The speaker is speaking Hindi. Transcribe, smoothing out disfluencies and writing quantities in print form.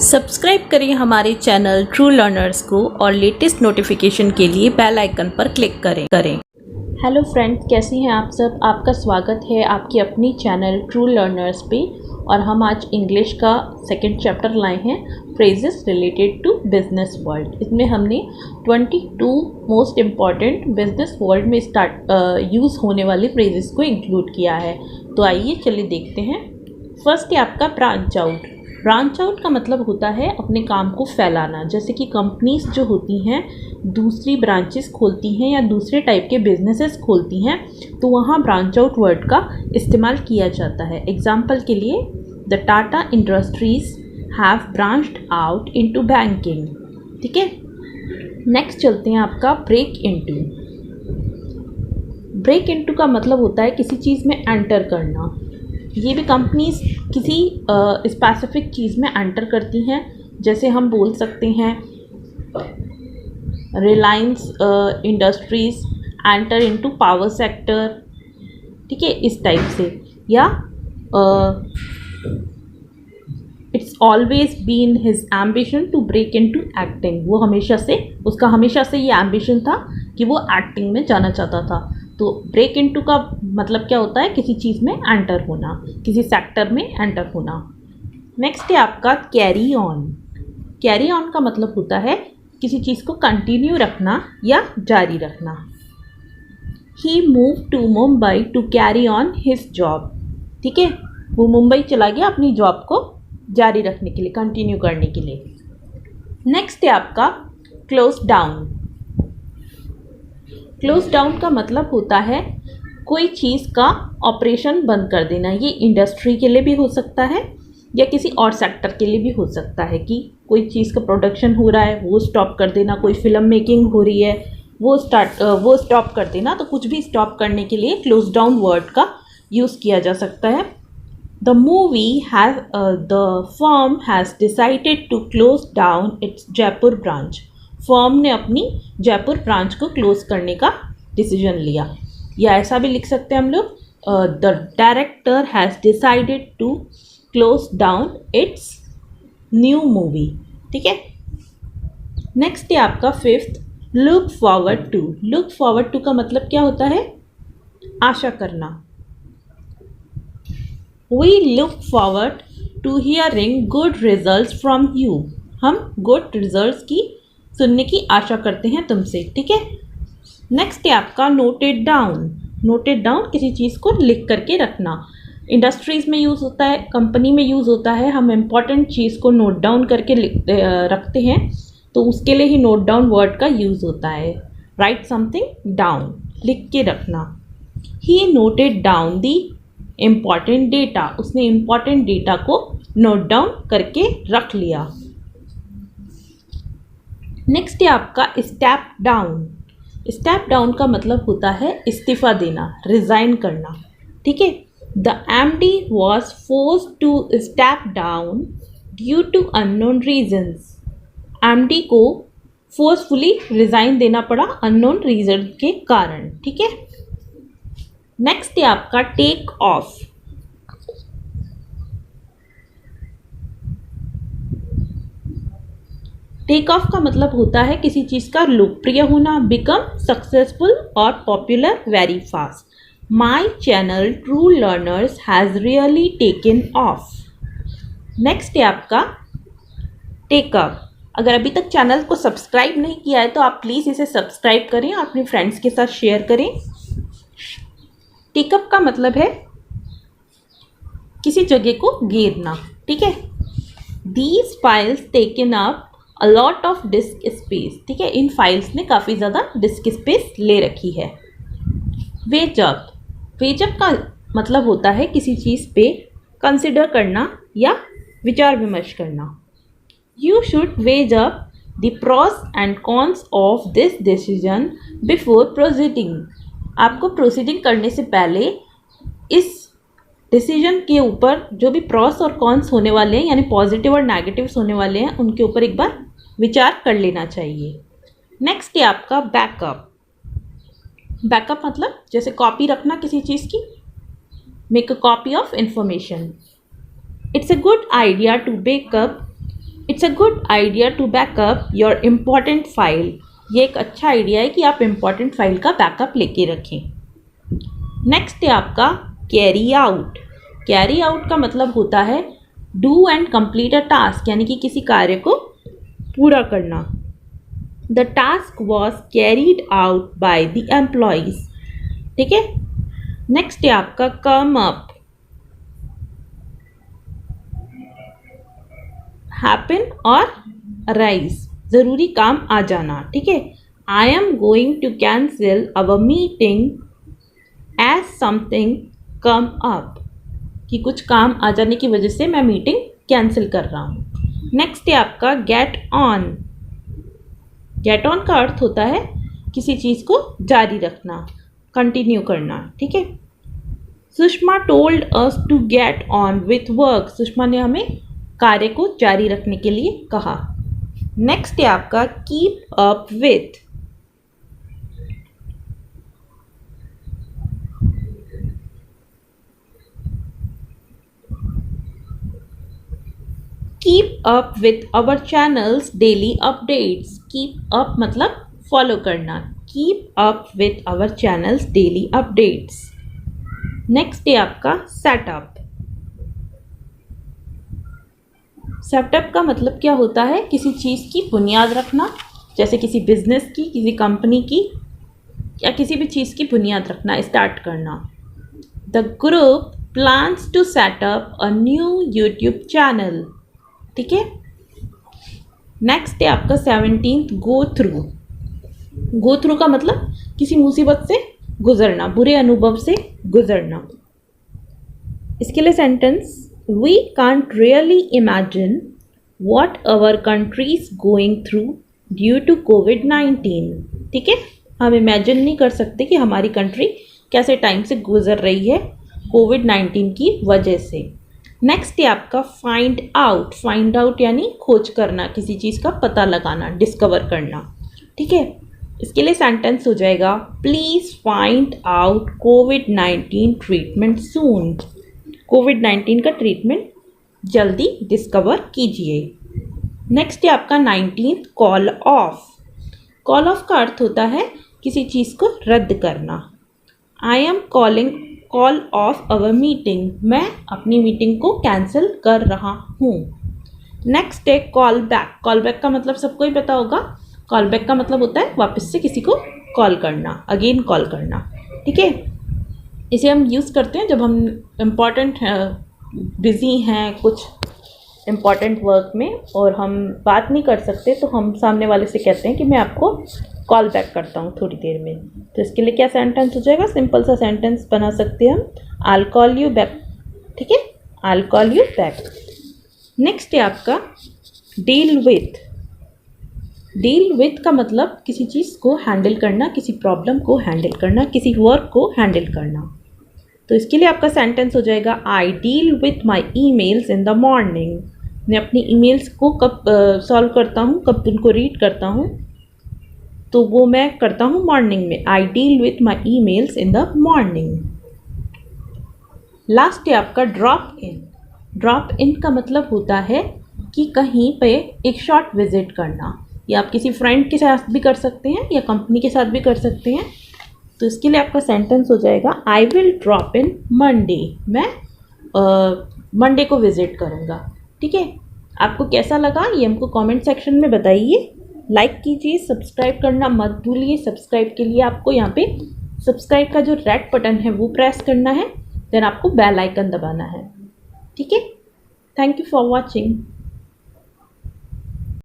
सब्सक्राइब करें हमारे चैनल ट्रू लर्नर्स को और लेटेस्ट नोटिफिकेशन के लिए बेल आइकन पर क्लिक करें। हेलो फ्रेंड्स, कैसे हैं आप सब। आपका स्वागत है आपकी अपनी चैनल ट्रू लर्नर्स पे। और हम आज इंग्लिश का सेकंड चैप्टर लाए हैं, phrases related to business world. इसमें हमने 22 मोस्ट इम्पॉर्टेंट बिजनेस वर्ल्ड में यूज़ होने वाले फ्रेजेस को इंक्लूड किया है। तो आइए चलिए देखते हैं। फर्स्ट है आपका ब्रांच आउट। ब्रांच आउट का मतलब होता है अपने काम को फैलाना। जैसे कि कंपनीज जो होती हैं दूसरी ब्रांचेस खोलती हैं या दूसरे टाइप के बिजनेसेस खोलती हैं, तो वहाँ ब्रांच आउट वर्ड का इस्तेमाल किया जाता है। एग्जाम्पल के लिए, the Tata industries have branched out into banking. ठीक है, नेक्स्ट चलते हैं आपका ब्रेक इनटू। ब्रेक इनटू का मतलब होता है किसी चीज़ में एंटर करना। ये भी कंपनीज किसी स्पेसिफिक चीज़ में एंटर करती हैं। जैसे हम बोल सकते हैं Reliance Industries enter into power sector. ठीक है, इस टाइप से। या it's always been his ambition to break into acting. वो उसका हमेशा से ये एम्बिशन था कि वो एक्टिंग में जाना चाहता था। तो ब्रेक इनटू का मतलब क्या होता है, किसी चीज़ में एंटर होना, किसी सेक्टर में एंटर होना। नेक्स्ट है आपका कैरी ऑन। कैरी ऑन का मतलब होता है किसी चीज़ को कंटिन्यू रखना या जारी रखना। He move to Mumbai to carry on his job. ठीक है, वो मुंबई चला गया अपनी जॉब को जारी रखने के लिए, कंटिन्यू करने के लिए। नेक्स्ट है आपका क्लोज डाउन। क्लोज डाउन का मतलब होता है कोई चीज़ का ऑपरेशन बंद कर देना। ये इंडस्ट्री के लिए भी हो सकता है या किसी और सेक्टर के लिए भी हो सकता है कि कोई चीज़ का प्रोडक्शन हो रहा है वो स्टॉप कर देना, कोई फिल्म मेकिंग हो रही है वो स्टॉप कर देना। तो कुछ भी स्टॉप करने के लिए क्लोज डाउन वर्ड का यूज़ किया जा सकता है। The firm has decided to close down its Jaipur branch. Firm ने अपनी जयपुर ब्रांच को क्लोज करने का डिसीजन लिया। या ऐसा भी लिख सकते हैं हम लोग, the director has decided to close down its new movie. ठीक है, नेक्स्ट है आपका fifth look forward to. Look forward to का मतलब क्या होता है, आशा करना। We look forward to hearing good results from you. हम गुड रिजल्ट्स की सुनने की आशा करते हैं तुमसे। ठीक है, नेक्स्ट है आपका नोटेड डाउन। नोटेड डाउन किसी चीज़ को लिख करके रखना। इंडस्ट्रीज़ में यूज़ होता है, कंपनी में यूज़ होता है। हम इम्पॉर्टेंट चीज़ को नोट डाउन करके रखते हैं, तो उसके लिए ही नोट डाउन वर्ड का यूज़ होता है। राइट समथिंग डाउन, लिख के रखना। He noted down the important data. उसने इम्पॉर्टेंट डेटा को नोट डाउन करके रख लिया। नेक्स्ट है आपका स्टेप डाउन। स्टेप डाउन का मतलब होता है इस्तीफ़ा देना, रिज़ाइन करना। ठीक है, the MD was forced to step down due to unknown reasons. MD को फोर्सफुली रिज़ाइन देना पड़ा अननोन रीजन के कारण। ठीक है, नेक्स्ट है आपका टेक ऑफ। टेक ऑफ का मतलब होता है किसी चीज़ का लोकप्रिय होना, बिकम सक्सेसफुल और popular very fast. My channel true learners has really taken of. Next है आपका टेकअप। अगर अभी तक चैनल को सब्सक्राइब नहीं किया है तो आप प्लीज़ इसे सब्सक्राइब करें और अपने फ्रेंड्स के साथ शेयर करें। टेकअप का मतलब है किसी जगह को घेरना। ठीक है, these files taken up a lot of disc space. ठीक है, इन फाइल्स ने काफ़ी ज़्यादा डिस्क स्पेस ले रखी है। वेजअप। वेजअप का मतलब होता है किसी चीज़ पे कंसिडर करना या विचार विमर्श करना। You should weigh up the pros and cons of this decision before proceeding. आपको प्रोसीडिंग करने से पहले इस डिसीजन के ऊपर जो भी प्रॉस और कॉन्स होने वाले हैं, यानी पॉजिटिव और नेगेटिव्स होने वाले हैं, उनके ऊपर एक बार विचार कर लेना चाहिए। नेक्स्ट है आपका बैकअप। बैकअप मतलब जैसे कॉपी रखना किसी चीज़ की, make a copy of information. It's a good idea to backup it's a good idea to backup your important file. ये एक अच्छा आइडिया है कि आप इम्पॉर्टेंट फाइल का बैकअप लेके रखें। नेक्स्ट है आपका कैरी आउट। कैरी आउट का मतलब होता है do and complete a task, यानी कि किसी कार्य को पूरा करना। The task was carried out by the employees. ठीक है। नेक्स्ट है आपका कम अप। हैपन और अराइज, जरूरी काम आ जाना। ठीक है। I am going to cancel our meeting as something come up, कि कुछ काम आ जाने की वजह से मैं मीटिंग कैंसिल कर रहा हूँ। नेक्स्ट है आपका गेट ऑन। गेट ऑन का अर्थ होता है किसी चीज़ को जारी रखना, कंटिन्यू करना। ठीक है। Sushma told us to get on with work. Sushma ने हमें कार्य को जारी रखने के लिए कहा। नेक्स्ट है आपका keep up with. Keep up with our channels daily updates. Keep up मतलब फॉलो करना। Keep up with our channels daily updates. Next है आपका सेटअप। सेटअप का मतलब क्या होता है? किसी चीज़ की बुनियाद रखना, जैसे किसी बिजनेस की, किसी कंपनी की, या किसी भी चीज़ की बुनियाद रखना, स्टार्ट करना। The group plans to set up a new YouTube channel. ठीक है। नेक्स्ट है आपका 17th go through. Go through का मतलब किसी मुसीबत से गुजरना, बुरे अनुभव से गुजरना। इसके लिए sentence, we can't really imagine what our country is going through due to कोविड-19। ठीक है। हम इमेजिन नहीं कर सकते कि हमारी कंट्री कैसे टाइम से गुजर रही है कोविड-19 की वजह से। नेक्स्ट है आपका फाइंड आउट। फाइंड आउट यानी खोज करना, किसी चीज़ का पता लगाना, डिस्कवर करना। ठीक है। इसके लिए सेंटेंस हो जाएगा, प्लीज़ फाइंड आउट कोविड-19 ट्रीटमेंट सून। कोविड-19 का ट्रीटमेंट जल्दी डिस्कवर कीजिए। नेक्स्ट है आपका 19th call of. Call of का अर्थ होता है किसी चीज़ को रद्द करना। I am call of our meeting. मैं अपनी मीटिंग को कैंसिल कर रहा हूँ। नेक्स्ट है कॉल बैक। कॉल बैक का मतलब सबको ही पता होगा। कॉल बैक का मतलब होता है वापस से किसी को कॉल करना, अगेन कॉल करना। ठीक है। इसे हम यूज़ करते हैं जब हम इम्पॉर्टेंट बिज़ी हैं कुछ इम्पॉर्टेंट वर्क में और हम बात नहीं कर सकते, तो हम सामने वाले से कहते हैं कि मैं आपको कॉल बैक करता हूँ थोड़ी देर में। तो इसके लिए क्या सेंटेंस हो जाएगा? सिंपल सा सेंटेंस बना सकते हैं हम, I will call you back. ठीक है। I will call you back. Next है आपका डील विथ। डील विथ का मतलब किसी चीज़ को हैंडल करना, किसी प्रॉब्लम को हैंडल करना, किसी वर्क को हैंडल करना। तो इसके लिए आपका सेंटेंस हो जाएगा, I deal with my emails in the morning. मैं अपनी ईमेल्स को कब सॉल्व करता हूँ, कब उनको रीड करता हूँ, तो वो मैं करता हूँ मॉर्निंग में। I deal with my emails in the morning. Last है आपका ड्रॉप इन। ड्रॉप इन का मतलब होता है कि कहीं पे एक शॉर्ट विजिट करना, या आप किसी फ्रेंड के साथ भी कर सकते हैं या कंपनी के साथ भी कर सकते हैं। तो इसके लिए आपका सेंटेंस हो जाएगा, I will drop in Monday. मैं मंडे को विज़िट करूँगा। ठीक है। आपको कैसा लगा ये हमको कमेंट सेक्शन में बताइए। लाइक कीजिए, सब्सक्राइब करना मत भूलिए। सब्सक्राइब के लिए आपको यहाँ पे सब्सक्राइब का जो रेड बटन है वो प्रेस करना है, देन आपको बेल आइकन दबाना है। ठीक है। Thank you for watching.